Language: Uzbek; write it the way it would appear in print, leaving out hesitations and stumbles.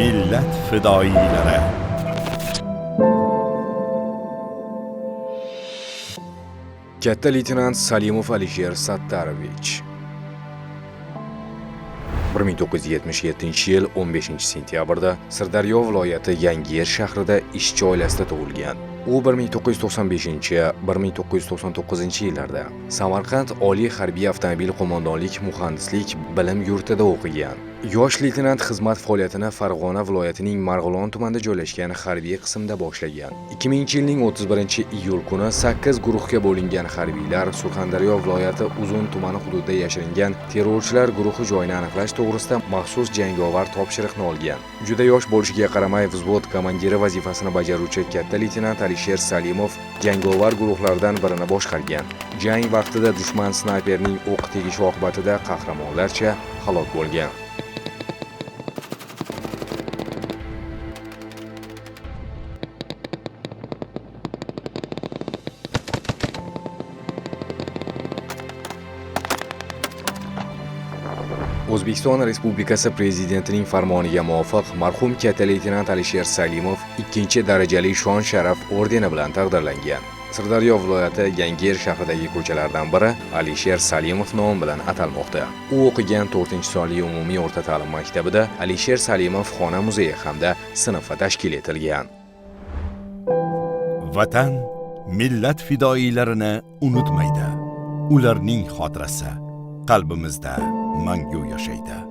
Millat fidoyilari. Katta leytenant Salimov Alisher Sattarovich 1977-yil 15-sentyabrda Sirdaryo viloyati Yangiyer shahrida ishchi oilasida tug'ilgan. U 1995-1999-yillarda Samarqand Oliy harbiy avtomobil qo'mondonlik muhandislik bilim yurtida o'qigan. Yosh leytenant xizmat faoliyatini Farg'ona viloyatining Marg'ilon tumanida joylashgan harbiy qismda boshlagan. 2000-yilning 31-iyul kuni 8 guruhga bo'lingan harbiylar Surxondaryo viloyati Uzun tumani hududida yashiringan terrorchilar guruhi joyini aniqlash to'g'risida maxsus jangovar topshiriqni olgan. Juda yosh bo'lishiga qaramay, vзвод komandiri vazifasini bajaruvchi katta leytenant Alisher Salimov jangovar guruhlardan birini boshqargan. Jang vaqtida dushman snayperning o'q tegishi oqibatida qahramonlarcha halok bo'lgan. O'zbekiston Respublikasi Prezidentining farmoniga muvofiq marhum katta leytenant Alisher Salimov 2-darajali shon-sharaf ordeni bilan taqdirlangan. Sirdaryo viloyati Yangiyer shahridagi ko'chalardan biri Alisher Salimov nomi bilan atalmoqda. U o'qigan 4-sonli umumiy o'rta ta'lim maktabida Alisher Salimov xona muzeyi hamda sinfi tashkil etilgan. Vatan millat fidoyilarini unutmaydi. Ularning xotirasi qalbimizda mangu yashaydi.